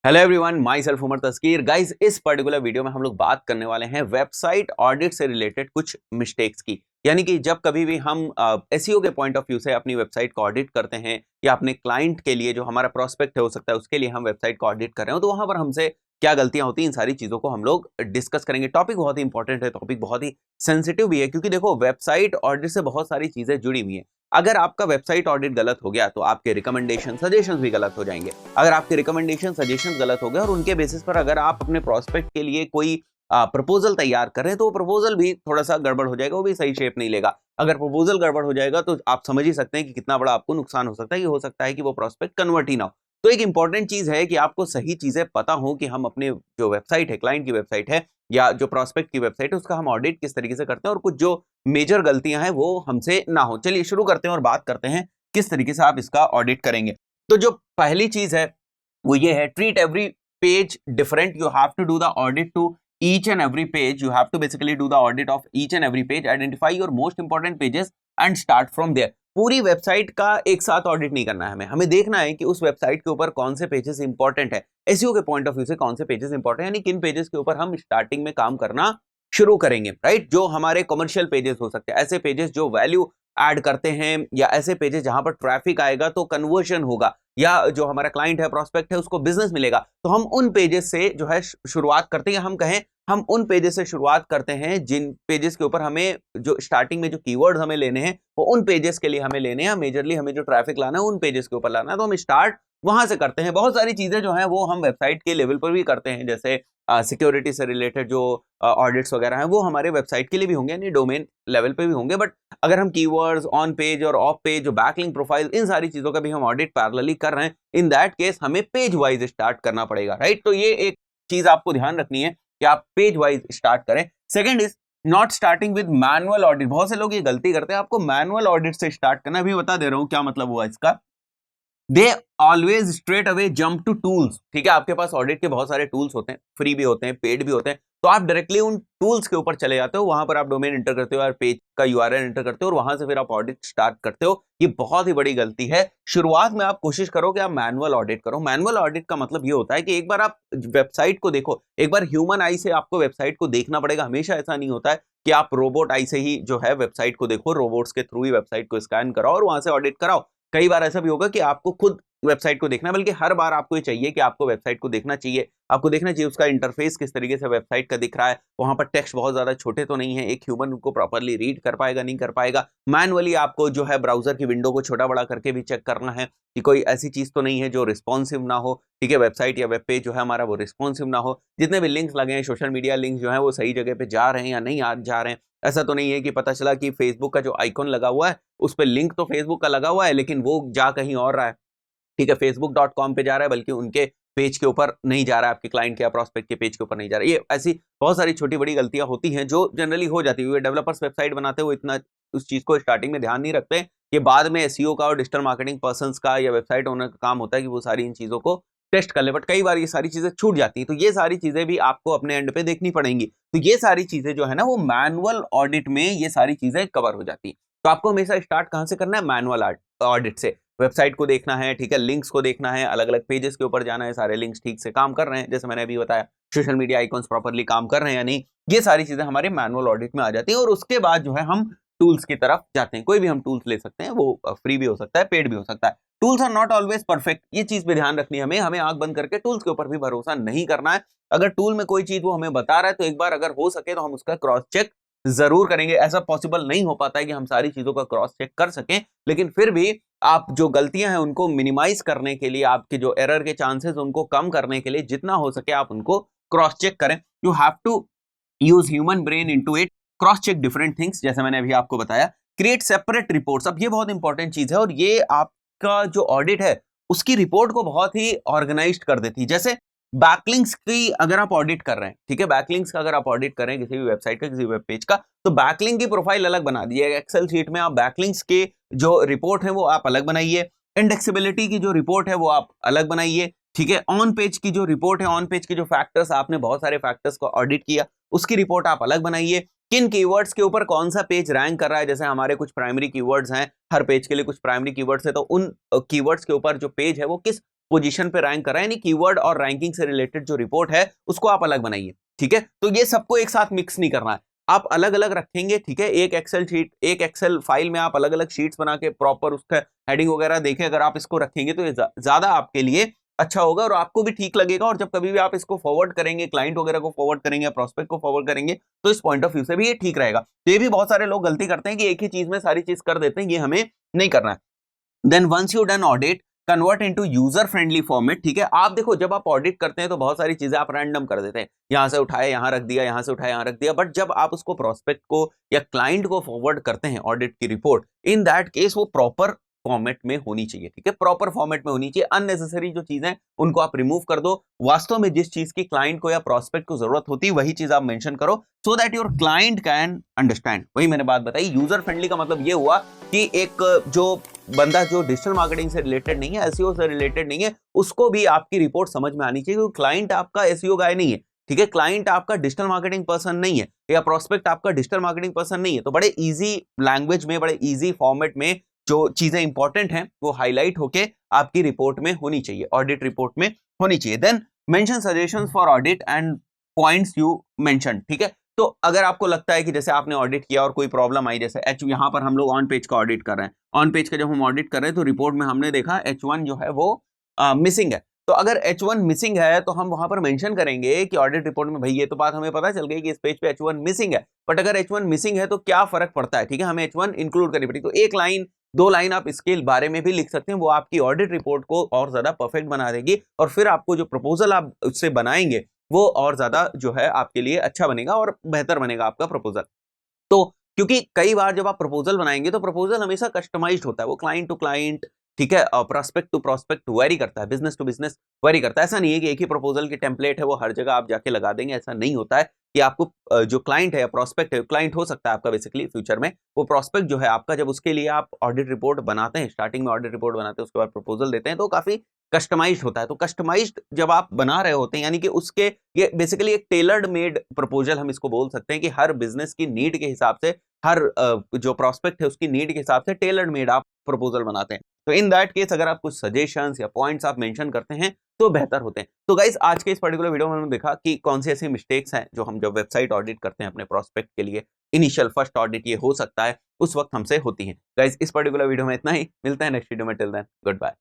Hello everyone, myself Umar Taskeer. Guys, इस particular video में हम लोग बात करने वाले हैं वेबसाइट ऑडिट से रिलेटेड कुछ मिस्टेक्स की। यानी कि जब कभी भी हम एसईओ के पॉइंट ऑफ व्यू से अपनी वेबसाइट को ऑडिट करते हैं या अपने क्लाइंट के लिए जो हमारा प्रोस्पेक्ट है हो सकता है उसके लिए हम वेबसाइट को ऑडिट कर रहे हो, तो वहां पर हमसे क्या गलतियां होती हैं, इन सारी चीजों को हम लोग डिस्कस करेंगे। टॉपिक बहुत ही इंपॉर्टेंट है, टॉपिक बहुत ही सेंसिटिव भी है, क्योंकि देखो वेबसाइट ऑडिट से बहुत सारी चीजें जुड़ी हुई हैं। अगर आपका वेबसाइट ऑडिट गलत हो गया तो आपके रिकमेंडेशन सजेशंस भी गलत हो जाएंगे। अगर आपके रिकमेंडेशन सजेशन गलत हो गए और उनके बेसिस पर अगर आप अपने प्रोस्पेक्ट के लिए कोई प्रपोजल तैयार कर रहे हैं तो वो प्रपोजल भी थोड़ा सा गड़बड़ हो जाएगा, वो भी सही शेप नहीं लेगा। अगर प्रपोजल गड़बड़ हो जाएगा तो आप समझ ही सकते हैं कि कितना बड़ा आपको नुकसान हो सकता है। कि हो सकता है कि वो प्रोस्पेक्ट कन्वर्ट ही ना हो। तो एक इंपॉर्टेंट चीज है कि आपको सही चीजें पता हो कि हम अपने जो वेबसाइट है, क्लाइंट की वेबसाइट है या जो प्रोस्पेक्ट की वेबसाइट है, उसका हम ऑडिट किस तरीके से करते हैं और कुछ जो मेजर गलतियां हैं वो हमसे ना हो। चलिए शुरू करते हैं और बात करते हैं किस तरीके से आप इसका ऑडिट करेंगे। तो जो पहली चीज है वो ये है, treat every page different. You have to do the audit to each and every page. You have to basically do the audit of each and every page, identify your most important pages and start from there. पूरी website का एक साथ audit नहीं करना है हमें देखना है कि उस वेबसाइट के ऊपर कौन से पेजेस इंपॉर्टेंट है, एसईओ के पॉइंट ऑफ व्यू से कौन से पेजेस इंपॉर्टेंट है, यानी किन पेजेस के ऊपर हम स्टार्टिंग में काम करना शुरू करेंगे। राइट, जो हमारे कमर्शियल पेजेस हो सकते हैं, ऐसे पेजेस जो वैल्यू ऐड करते हैं, या ऐसे पेजेस जहां पर ट्रैफिक आएगा तो कन्वर्जन होगा, या जो हमारा क्लाइंट है, प्रोस्पेक्ट है, उसको बिजनेस मिलेगा। तो हम उन पेजेस से जो है शुरुआत करते हैं, या हम कहें हम उन पेजेस से शुरुआत करते हैं जिन पेजेस के ऊपर हमें जो स्टार्टिंग में जो कीवर्ड्स हमें लेने हैं वो उन पेजेस के लिए हमें लेने हैं। मेजरली हमें जो ट्रैफिक लाना है उन पेजेस के ऊपर लाना है, तो हम स्टार्ट वहां से करते हैं। बहुत सारी चीजें जो है वो हम वेबसाइट के लेवल पर भी करते हैं, जैसे सिक्योरिटी से रिलेटेड जो ऑडिट्स वगैरह हैं वो हमारे वेबसाइट के लिए भी होंगे, यानी डोमेन लेवल पे भी होंगे। बट अगर हम कीवर्ड्स, ऑन पेज और ऑफ पेज, जो बैकलिंक प्रोफाइल, इन सारी चीजों का भी हम ऑडिट पैरेलली कर रहे हैं, इन दैट केस हमें पेज वाइज स्टार्ट करना पड़ेगा। राइट, तो ये एक चीज आपको ध्यान रखनी है कि आप पेज वाइज स्टार्ट करें। Second is not starting with manual audit. बहुत से लोग ये गलती करते हैं, आपको मैनुअल ऑडिट से स्टार्ट करना। अभी बता दे रहा हूं क्या मतलब हुआ इसका। They always straight away jump to tools. ठीक है, आपके पास ऑडिट के बहुत सारे टूल्स होते हैं, फ्री भी होते हैं, पेड भी होते हैं। तो आप डायरेक्टली उन टूल्स के ऊपर चले जाते हो, वहां पर आप डोमेन एंटर करते हो और पेज का यूआरएल एंटर करते हो और वहां से फिर आप ऑडिट स्टार्ट करते हो। ये बहुत ही बड़ी गलती है। शुरुआत में आप कोशिश करो कि आप मैनुअल ऑडिट करो। मैनुअल ऑडिट का मतलब ये होता है कि एक बार आप वेबसाइट को देखो, एक बार ह्यूमन आई से आपको वेबसाइट को देखना पड़ेगा। हमेशा ऐसा नहीं होता है कि आप रोबोट आई से ही जो है वेबसाइट को देखो, रोबोट्स के थ्रू ही वेबसाइट को स्कैन कराओ और वहां से ऑडिट कराओ। कई बार ऐसा भी होगा कि आपको खुद वेबसाइट को देखना है, बल्कि हर बार आपको ये चाहिए कि आपको वेबसाइट को देखना चाहिए। आपको देखना चाहिए उसका इंटरफेस किस तरीके से वेबसाइट का दिख रहा है, वहां पर टेक्स्ट बहुत ज्यादा छोटे तो नहीं है, एक ह्यूमन उनको प्रॉपर्ली रीड कर पाएगा नहीं कर पाएगा। मैनुअली आपको जो है ब्राउजर की विंडो को छोटा बड़ा करके भी चेक करना है कि कोई ऐसी चीज तो नहीं है जो रिस्पॉन्सिव ना हो। ठीक है, वेबसाइट या वेब पेज जो है हमारा वो रिस्पॉन्सिव ना हो। जितने भी लिंक्स लगे हैं, सोशल मीडिया लिंक्स जो है वो सही जगह पे जा रहे हैं या नहीं जा रहे हैं। ऐसा तो नहीं है कि पता चला कि फेसबुक का जो आइकॉन लगा हुआ है उस पर लिंक तो फेसबुक का लगा हुआ है लेकिन वो जा कहीं और रहा है। ठीक है, facebook.com पे जा रहा है बल्कि उनके पेज के ऊपर नहीं जा रहा है, आपके क्लाइंट के या प्रोस्पेक्ट के पेज के ऊपर नहीं जा रहा है। ये ऐसी बहुत सारी छोटी बड़ी गलतियां होती हैं जो जनरली हो जाती है। डेवलपर्स वेबसाइट बनाते हुए इतना उस चीज को स्टार्टिंग में ध्यान नहीं रखते। ये बाद में एसईओ का और डिजिटल मार्केटिंग पर्संस का या वेबसाइट ओनर का काम होता है कि वो सारी इन चीजों को टेस्ट कर ले। बट कई बार ये सारी चीजें छूट जाती हैं, तो ये सारी चीजें भी आपको अपने एंड पे देखनी पड़ेंगी। तो ये सारी चीजें जो है ना वो मैनुअल ऑडिट में ये सारी चीजें कवर हो जाती हैं। तो आपको हमेशा स्टार्ट कहां से करना है? मैनुअल ऑडिट से। वेबसाइट को देखना है, ठीक है, लिंक्स को देखना है, अलग अलग पेजेस के ऊपर जाना है, सारे लिंक्स ठीक से काम कर रहे हैं, जैसे मैंने अभी बताया, सोशल मीडिया आइकॉन्स प्रॉपर्ली काम कर रहे हैं या नहीं। ये सारी चीजें हमारे मैनुअल ऑडिट में आ जाती हैं और उसके बाद जो है हम टूल्स की तरफ जाते हैं। कोई भी हम टूल्स ले सकते हैं, वो फ्री भी हो सकता है, पेड भी हो सकता है। Tools are not always perfect, ये चीज पे ध्यान रखनी है हमें। हमें आंख बंद करके टूल्स के ऊपर भी भरोसा नहीं करना है। अगर टूल में कोई चीज वो हमें बता रहा है तो एक बार अगर हो सके तो हम उसका क्रॉस चेक जरूर करेंगे। ऐसा पॉसिबल नहीं हो पाता है कि हम सारी चीजों का क्रॉस चेक कर सकें, लेकिन फिर भी आप जो गलतियां हैं उनको मिनिमाइज करने के लिए, आपके जो एरर के चांसेस उनको कम करने के लिए जितना हो सके आप उनको क्रॉस चेक करें। You have to use human brain into it, cross check different things, जैसे मैंने अभी आपको बताया। क्रिएट सेपरेट रिपोर्ट्स, अब ये बहुत इंपॉर्टेंट चीज है और ये आपका जो ऑडिट है उसकी रिपोर्ट को बहुत ही ऑर्गेनाइज्ड कर देती है। जैसे बैकलिंक्स की अगर आप ऑडिट कर रहे हैं, ठीक है, बैकलिंक्स का अगर आप ऑडिट कर रहे हैं किसी भी वेबसाइट का, किसी वेब पेज का, तो बैकलिंक की प्रोफाइल अलग बना दी है। एक्सेल शीट में आप बैकलिंक्स के जो रिपोर्ट है वो आप अलग बनाइए। इंडेक्सिबिलिटी की जो रिपोर्ट है वो आप अलग बनाइए। ठीक है, ऑन पेज की जो रिपोर्ट है, ऑन पेज की जो फैक्टर्स, आपने बहुत सारे फैक्टर्स को ऑडिट किया, उसकी रिपोर्ट आप अलग बनाइए। किन कीवर्ड्स के ऊपर कौन सा पेज रैंक कर रहा है, जैसे हमारे कुछ प्राइमरी कीवर्ड्स हैं, हर पेज के लिए कुछ प्राइमरी कीवर्ड्स है, तो उन कीवर्ड्स के ऊपर जो पेज है वो किस पोजीशन पे रैंक कर रहा है, यानी कीवर्ड और रैंकिंग से रिलेटेड जो रिपोर्ट है उसको आप अलग बनाइए, ठीक है। तो ये सबको एक साथ मिक्स नहीं करना है, आप अलग अलग रखेंगे, ठीक है। एक एक्सेल शीट, एक एक्सेल फाइल में आप अलग अलग शीट्स बना के प्रॉपर उसका हेडिंग वगैरह देखें, अगर आप इसको रखेंगे तो ये ज्यादा आपके लिए अच्छा होगा और आपको भी ठीक लगेगा। और जब कभी भी आप इसको फॉरवर्ड करेंगे, क्लाइंट वगैरह को फॉरवर्ड करेंगे या प्रोस्पेक्ट को फॉरवर्ड करेंगे, तो इस पॉइंट ऑफ व्यू से भी ये ठीक रहेगा। तो ये भी बहुत सारे लोग गलती करते हैं कि एक ही चीज में सारी चीज कर देते हैं, ये हमें नहीं करना है। Then once you done audit, convert into user friendly format, ठीक है। आप देखो जब आप ऑडिट करते हैं तो बहुत सारी चीजें आप रैंडम कर देते हैं, यहां से उठाए यहां रख दिया, यहां से उठाए यहां रख दिया, बट जब आप उसको प्रोस्पेक्ट को या क्लाइंट को फॉरवर्ड करते हैं ऑडिट की रिपोर्ट, इन दैट केस वो प्रॉपर फॉर्मेट में होनी चाहिए, ठीक है, प्रॉपर फॉर्मेट में होनी चाहिए। अननेसेसरी जो चीजें उनको आप रिमूव कर दो, वास्तव में जिस चीज की क्लाइंट को या प्रोस्पेक्ट को जरूरत होती है वही चीज आप मेंशन करो, so that your client can understand. वही मैंने बात बताई, यूजर फ्रेंडली का मतलब ये हुआ कि एक जो बंदा जो डिजिटल मार्केटिंग से रिलेटेड नहीं है, एसईओ से रिलेटेड नहीं है, उसको भी आपकी रिपोर्ट समझ में आनी चाहिए, क्योंकि क्लाइंट आपका एसईओ गाय नहीं है, ठीक है, क्लाइंट आपका डिजिटल मार्केटिंग पर्सन नहीं है, या प्रोस्पेक्ट आपका डिजिटल मार्केटिंग पर्सन नहीं है। तो बड़े इजी लैंग्वेज में, बड़े इजी फॉर्मेट में जो चीजें इंपॉर्टेंट हैं वो हाईलाइट होके आपकी रिपोर्ट में होनी चाहिए, ऑडिट रिपोर्ट में होनी चाहिए। Then mention suggestions for audit and points you mention, ठीक है। तो अगर आपको लगता है कि जैसे आपने ऑडिट किया और कोई प्रॉब्लम आई, जैसे यहाँ पर हम लोग ऑन पेज का ऑडिट कर रहे हैं, ऑन पेज का जब हम ऑडिट कर रहे हैं तो रिपोर्ट में हमने देखा H1 जो है वो मिसिंग है। तो अगर H1 मिसिंग है तो हम वहां पर मेंशन करेंगे कि ऑडिट रिपोर्ट में भाई ये तो बात हमें पता चल गई कि इस पेज पे H1 मिसिंग है, बट अगर H1 मिसिंग है तो क्या फर्क पड़ता है, ठीक है, हमें H1 इंक्लूड करनी पड़ेगी। तो एक लाइन, दो लाइन आप इसके बारे में भी लिख सकते हैं, वो आपकी ऑडिट रिपोर्ट को और ज्यादा परफेक्ट बना देगी, और फिर आपको जो प्रपोजल आप उससे बनाएंगे वो और ज्यादा जो है आपके लिए अच्छा बनेगा और बेहतर बनेगा आपका प्रपोजल। तो क्योंकि कई बार जब आप प्रपोजल बनाएंगे तो प्रपोजल हमेशा कस्टमाइज्ड होता है, वो क्लाइंट टू क्लाइंट, ठीक है, प्रोस्पेक्ट टू प्रोस्पेक्ट वेरी करता है, बिजनेस टू बिजनेस वेरी करता है। ऐसा नहीं है कि एक ही प्रपोजल की टेम्पलेट है वो हर जगह आप जाके लगा देंगे, ऐसा नहीं होता है कि आपको जो क्लाइंट है या प्रोस्पेक्ट है, क्लाइंट हो सकता है आपका बेसिकली फ्यूचर में, वो प्रोस्पेक्ट जो है आपका, जब उसके लिए आप ऑडिट रिपोर्ट बनाते हैं, स्टार्टिंग में ऑडिट रिपोर्ट बनाते हैं, उसके बाद प्रपोजल देते हैं, तो काफी कस्टमाइज्ड होता है। तो कस्टमाइज्ड जब आप बना रहे होते हैं, यानी कि उसके ये बेसिकली एक टेलर्ड मेड प्रपोजल हम इसको बोल सकते हैं, कि हर बिजनेस की नीड के हिसाब से, हर जो प्रोस्पेक्ट है उसकी नीड के हिसाब से टेलर्ड मेड आप प्रपोजल बनाते हैं। तो इन दैट केस अगर आप कुछ सजेशंस या पॉइंट्स आप मेंशन करते हैं तो बेहतर होते हैं। तो गाइस आज के इस पर्टिकुलर वीडियो में हमने देखा कि कौन सी ऐसी मिस्टेक्स हैं जो हम जब वेबसाइट ऑडिट करते हैं अपने प्रोस्पेक्ट के लिए, इनिशियल फर्स्ट ऑडिट ये हो सकता है, उस वक्त हमसे होती हैं। गाइस इस पर्टिकुलर वीडियो में इतना ही, मिलते हैं नेक्स्ट वीडियो में, टिल देन गुड बाय।